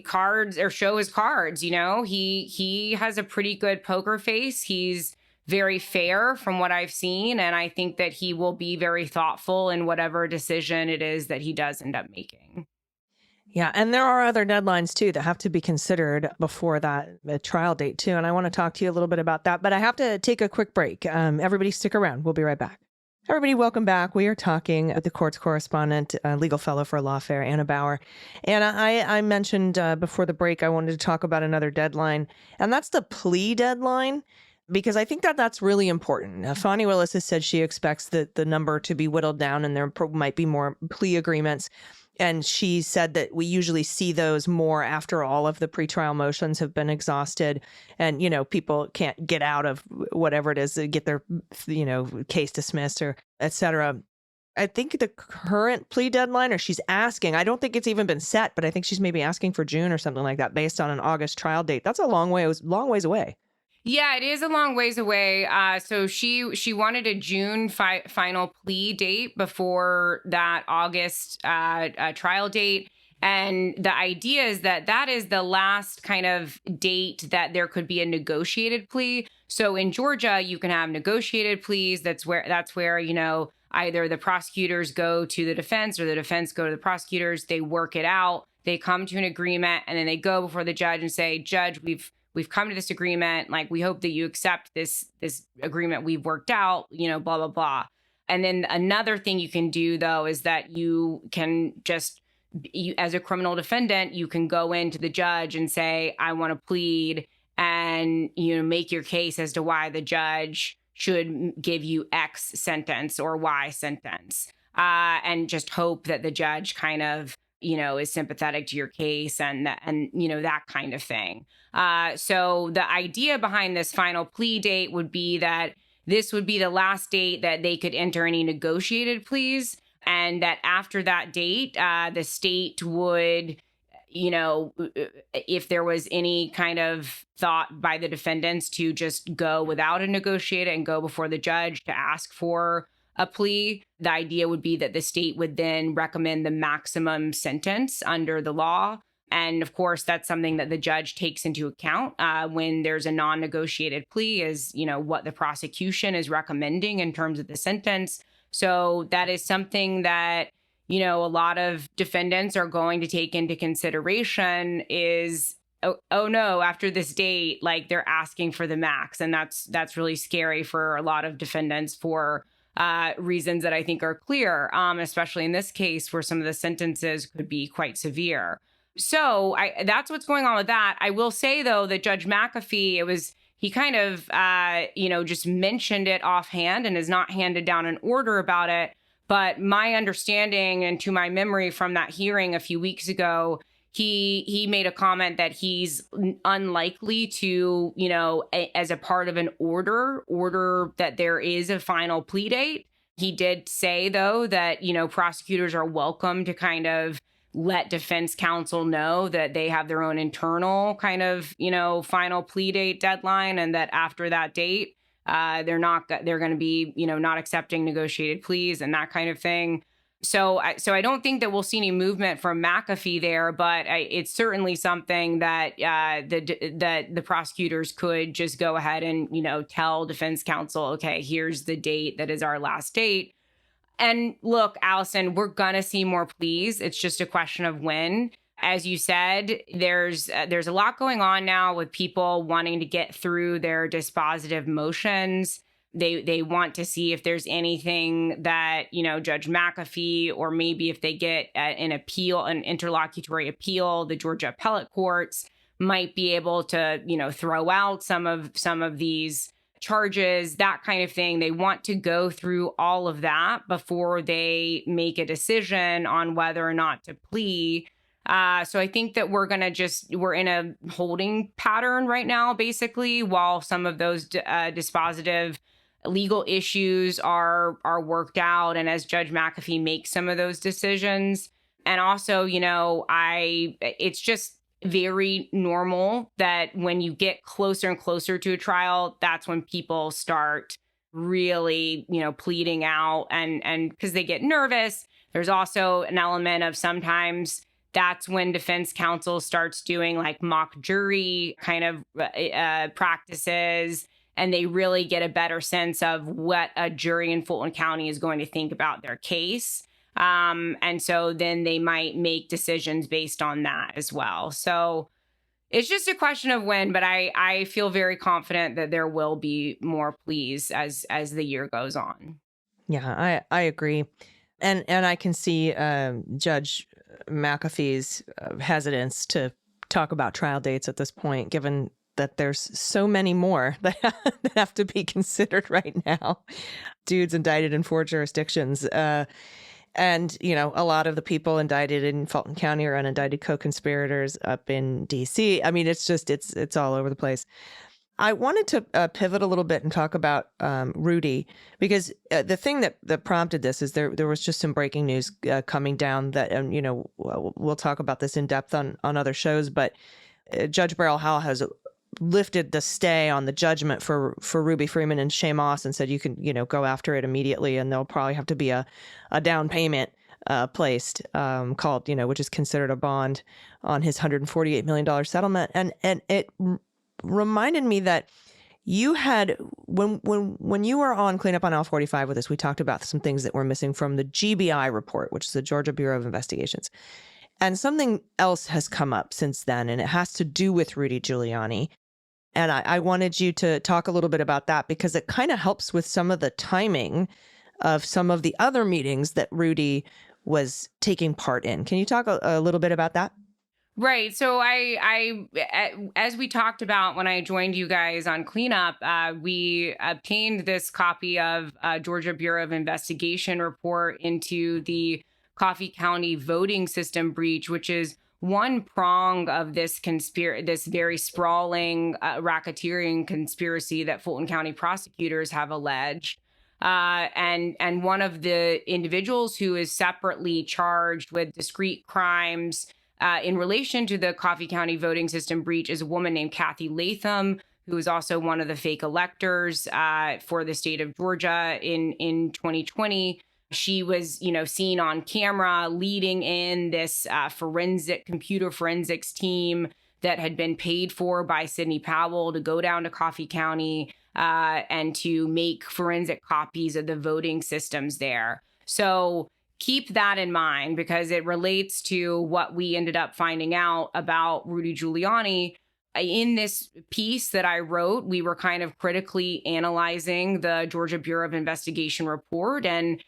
cards or show his cards. He has a pretty good poker face. He's very fair from what I've seen. And I think that he will be very thoughtful in whatever decision it is that he does end up making. Yeah, and there are other deadlines, too, that have to be considered before that trial date, too. And I want to talk to you a little bit about that. But I have to take a quick break. Everybody stick around. We'll be right back. Everybody, welcome back. We are talking with the courts correspondent, legal fellow for Lawfare, Anna Bauer. And I mentioned before the break, I wanted to talk about another deadline, and that's the plea deadline, because I think that that's really important. Fani Willis has said she expects the number to be whittled down and there might be more plea agreements. And she said that we usually see those more after all of the pretrial motions have been exhausted and, people can't get out of whatever it is, get their, case dismissed or et cetera. I think the current plea deadline, or she's asking, I don't think it's even been set, but I think she's maybe asking for June or something like that based on an August trial date. That's a long ways away. Yeah, it is a long ways away. So she wanted a June final plea date before that August trial date. And the idea is that is the last kind of date that there could be a negotiated plea. So in Georgia, you can have negotiated pleas. That's where, either the prosecutors go to the defense or the defense go to the prosecutors. They work it out. They come to an agreement and then they go before the judge and say, Judge, we've come to this agreement. Like, we hope that you accept this agreement we've worked out, blah, blah, blah. And then another thing you can do, though, is that you can just as a criminal defendant, you can go into the judge and say, I want to plead, and, make your case as to why the judge should give you X sentence or Y sentence, and just hope that the judge kind of, is sympathetic to your case and that kind of thing. So the idea behind this final plea date would be that this would be the last date that they could enter any negotiated pleas, and that after that date, the state would, if there was any kind of thought by the defendants to just go without a negotiator and go before the judge to ask for a plea, the idea would be that the state would then recommend the maximum sentence under the law. And of course, that's something that the judge takes into account when there's a non-negotiated plea, is, what the prosecution is recommending in terms of the sentence. So that is something that, a lot of defendants are going to take into consideration is, oh no, after this date, like, they're asking for the max. And that's really scary for a lot of defendants for reasons that I think are clear, especially in this case where some of the sentences could be quite severe. So that's what's going on with that. I will say, though, that Judge McAfee, he kind of, just mentioned it offhand and has not handed down an order about it. But my understanding, and to my memory from that hearing a few weeks ago, he made a comment that he's unlikely to, as a part of an order that there is a final plea date. He did say, though, that, prosecutors are welcome to kind of let defense counsel know that they have their own internal kind of, final plea date deadline, and that after that date, they're going to be, not accepting negotiated pleas and that kind of thing. So I don't think that we'll see any movement from McAfee there, but it's certainly something that the prosecutors could just go ahead and, tell defense counsel, okay, here's the date that is our last date. And look, Allison, we're going to see more pleas. It's just a question of when. As you said, there's a lot going on now with people wanting to get through their dispositive motions. They want to see if there's anything that, Judge McAfee, or maybe if they get an interlocutory appeal, the Georgia appellate courts might be able to, throw out some of these charges, that kind of thing. They want to go through all of that before they make a decision on whether or not to plea. So I think that we're in a holding pattern right now, basically, while some of those dispositive legal issues are worked out, and as Judge McAfee makes some of those decisions. And also, it's just very normal that when you get closer and closer to a trial, that's when people start really, pleading out, and because they get nervous. There's also an element of sometimes that's when defense counsel starts doing like mock jury kind of practices, and they really get a better sense of what a jury in Fulton County is going to think about their case. And so then they might make decisions based on that as well. So it's just a question of when, but I feel very confident that there will be more pleas as the year goes on. Yeah, I agree. And I can see Judge McAfee's hesitance to talk about trial dates at this point, given that there's so many more that have to be considered right now. Dudes indicted in 4 jurisdictions. And, a lot of the people indicted in Fulton County are unindicted co-conspirators up in D.C. I mean, it's all over the place. I wanted to pivot a little bit and talk about Rudy, because the thing that prompted this is there was just some breaking news coming down that, we'll talk about this in depth on other shows, but Judge Beryl Howell has lifted the stay on the judgment for Ruby Freeman and Shay Moss and said you can, go after it immediately, and there'll probably have to be a down payment placed called, which is considered a bond on his $148 million settlement. And it reminded me that you had, when you were on Cleanup on Aisle 45 with us, we talked about some things that were missing from the GBI report, which is the Georgia Bureau of Investigations. And something else has come up since then, and it has to do with Rudy Giuliani. And I wanted you to talk a little bit about that, because it kind of helps with some of the timing of some of the other meetings that Rudy was taking part in. Can you talk a little bit about that? Right. So as we talked about when I joined you guys on cleanup, we obtained this copy of Georgia Bureau of Investigation report into the Coffee County voting system breach, which is one prong of this very sprawling racketeering conspiracy that Fulton County prosecutors have alleged. And one of the individuals who is separately charged with discrete crimes in relation to the Coffee County voting system breach is a woman named Kathy Latham, who is also one of the fake electors for the state of Georgia in 2020. She was, seen on camera leading in this computer forensics team that had been paid for by Sidney Powell to go down to Coffee County and to make forensic copies of the voting systems there. So keep that in mind because it relates to what we ended up finding out about Rudy Giuliani. In this piece that I wrote, we were kind of critically analyzing the Georgia Bureau of Investigation report and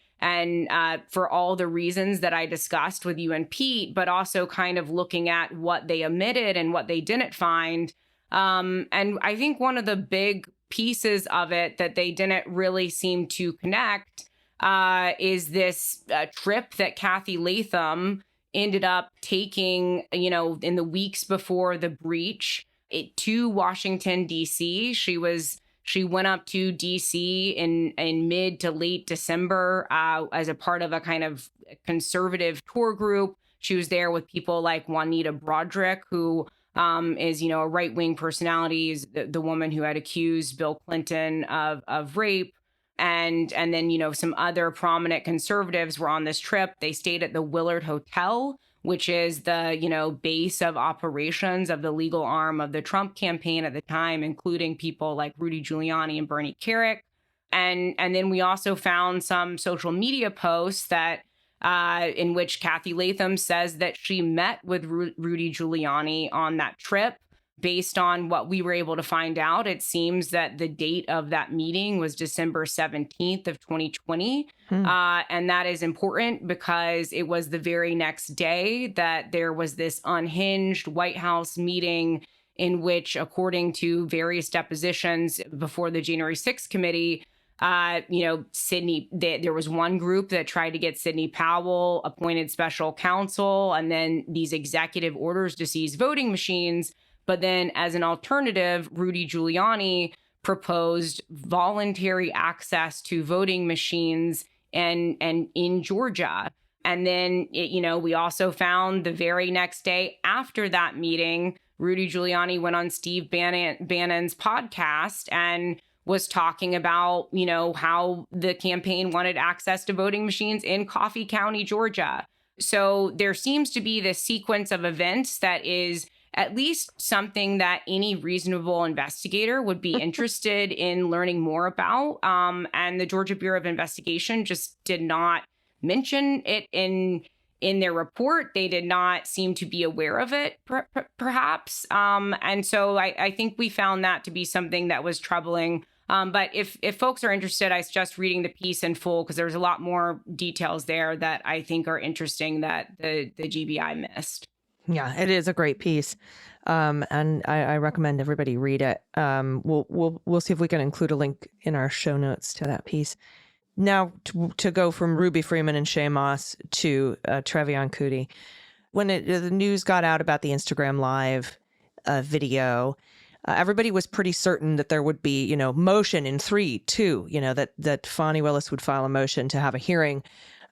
for all the reasons that I discussed with you and Pete, but also kind of looking at what they omitted and what they didn't find. And I think one of the big pieces of it that they didn't really seem to connect is this trip that Kathy Latham ended up taking, in the weeks before the breach to Washington, D.C. She went up to D.C. in mid to late December as a part of a kind of conservative tour group. She was there with people like Juanita Broderick, who is, a right-wing personality, is the woman who had accused Bill Clinton of rape. And then, some other prominent conservatives were on this trip. They stayed at the Willard Hotel, which is the, base of operations of the legal arm of the Trump campaign at the time, including people like Rudy Giuliani and Bernie Kerik. And then we also found some social media posts that in which Kathy Latham says that she met with Rudy Giuliani on that trip. Based on what we were able to find out, it seems that the date of that meeting was December 17th of 2020. And that is important because it was the very next day that there was this unhinged White House meeting in which, according to various depositions before the January 6th committee, there was one group that tried to get Sidney Powell appointed special counsel and then these executive orders to seize voting machines. But then as an alternative, Rudy Giuliani proposed voluntary access to voting machines and in Georgia. And then, we also found the very next day after that meeting, Rudy Giuliani went on Steve Bannon's podcast and was talking about, how the campaign wanted access to voting machines in Coffee County, Georgia. So there seems to be this sequence of events that is at least something that any reasonable investigator would be interested in learning more about. And the Georgia Bureau of Investigation just did not mention it in their report. They did not seem to be aware of it, perhaps. And so I think we found that to be something that was troubling. But if folks are interested, I suggest reading the piece in full because there's a lot more details there that I think are interesting that the GBI missed. Yeah, it is a great piece, and I recommend everybody read it. We'll see if we can include a link in our show notes to that piece. Now, to go from Ruby Freeman and Shay Moss to Travian Cuty, when the news got out about the Instagram Live video, everybody was pretty certain that there would be, motion in 3, 2, that Fani Willis would file a motion to have a hearing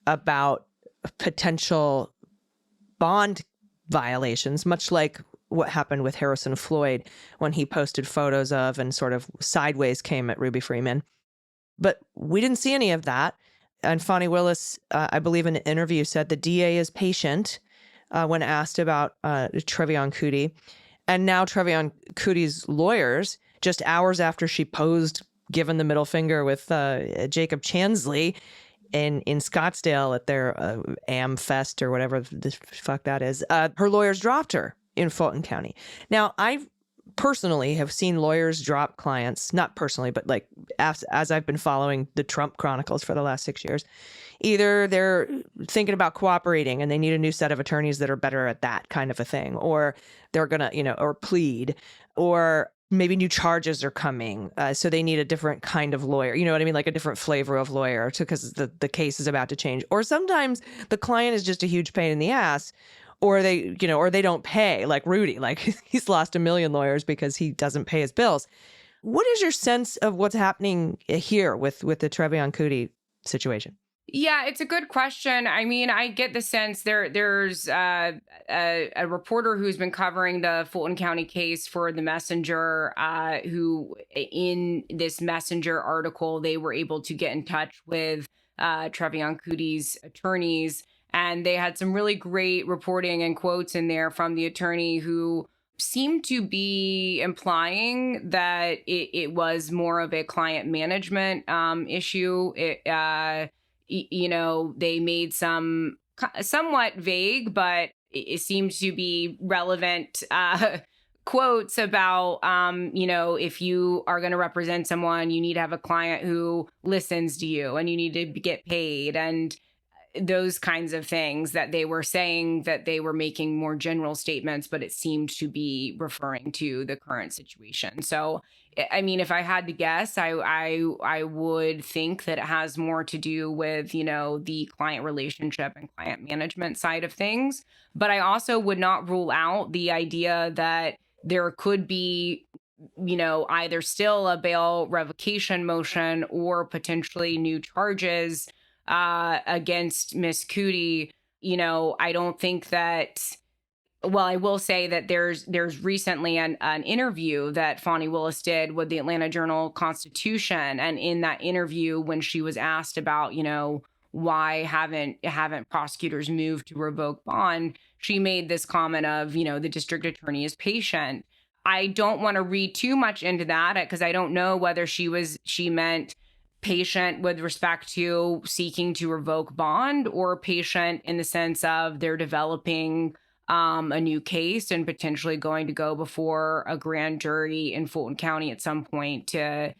about potential bond violations, much like what happened with Harrison Floyd when he posted photos of and sort of sideways came at Ruby Freeman. But we didn't see any of that. And Fani Willis, I believe in an interview, said the DA is patient when asked about Travian Cuty. And now Travian Cuty's lawyers, just hours after she posed, given the middle finger with Jacob Chansley, in Scottsdale at their Am Fest or whatever the fuck that is, her lawyers dropped her in Fulton County. Now, I personally have seen lawyers drop clients, not personally, but like as I've been following the Trump chronicles for the last 6 years. Either they're thinking about cooperating and they need a new set of attorneys that are better at that kind of a thing, or they're going to, or plead, or maybe new charges are coming. So they need a different kind of lawyer. You know what I mean? Like a different flavor of lawyer because the case is about to change. Or sometimes the client is just a huge pain in the ass, or they don't pay, like Rudy, like he's lost 1 million lawyers because he doesn't pay his bills. What is your sense of what's happening here with the Travian Cuty situation? Yeah, it's a good question. I mean, I get the sense there's a reporter who's been covering the Fulton County case for the Messenger, who in this Messenger article, they were able to get in touch with Travian Cuty's attorneys. And they had some really great reporting and quotes in there from the attorney who seemed to be implying that it was more of a client management issue. They made some somewhat vague, but it seems to be relevant quotes about, if you are going to represent someone, you need to have a client who listens to you and you need to get paid, and those kinds of things that they were saying, that they were making more general statements, but it seemed to be referring to the current situation. So, I mean, if I had to guess, I would think that it has more to do with, the client relationship and client management side of things. But I also would not rule out the idea that there could be, either still a bail revocation motion or potentially new charges against Miss Cuty. I don't think that. Well, I will say that there's recently an interview that Fani Willis did with the Atlanta Journal-Constitution, and in that interview, when she was asked about, why haven't prosecutors moved to revoke bond, she made this comment of, the district attorney is patient. I don't want to read too much into that because I don't know whether she meant patient with respect to seeking to revoke bond, or patient in the sense of they're developing a new case and potentially going to go before a grand jury in Fulton County at some point to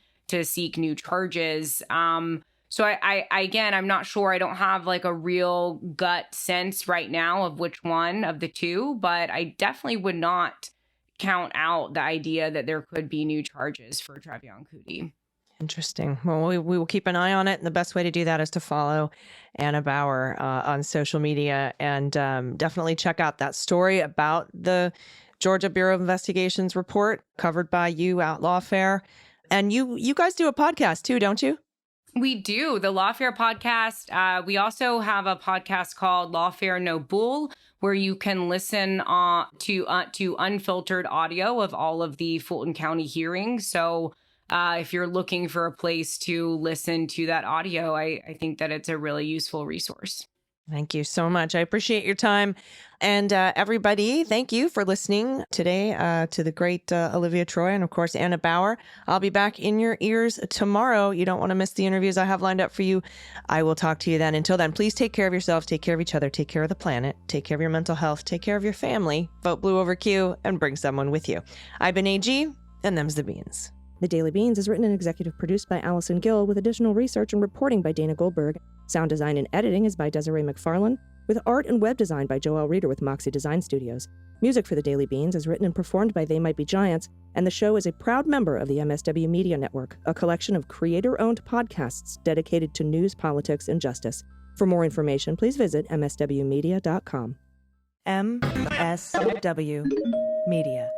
seek new charges. So I again, I'm not sure. I don't have like a real gut sense right now of which one of the two, but I definitely would not count out the idea that there could be new charges for Travian Cuty. Interesting. Well, we will keep an eye on it. And the best way to do that is to follow Anna Bauer on social media, and definitely check out that story about the Georgia Bureau of Investigations report covered by you at Lawfare. And you guys do a podcast too, don't you? We do. The Lawfare podcast. We also have a podcast called Lawfare No Bull, where you can listen to unfiltered audio of all of the Fulton County hearings. So if you're looking for a place to listen to that audio, I think that it's a really useful resource. Thank you so much. I appreciate your time. And everybody, thank you for listening today to the great Olivia Troy and, of course, Anna Bauer. I'll be back in your ears tomorrow. You don't want to miss the interviews I have lined up for you. I will talk to you then. Until then, please take care of yourselves, take care of each other, take care of the planet, take care of your mental health, take care of your family, vote blue over Q, and bring someone with you. I've been AG, and them's the beans. The Daily Beans is written and executive produced by Allison Gill, with additional research and reporting by Dana Goldberg. Sound design and editing is by Desiree McFarlane, with art and web design by Joelle Reeder with Moxie Design Studios. Music for The Daily Beans is written and performed by They Might Be Giants, and the show is a proud member of the MSW Media Network, a collection of creator-owned podcasts dedicated to news, politics, and justice. For more information, please visit mswmedia.com. MSW Media.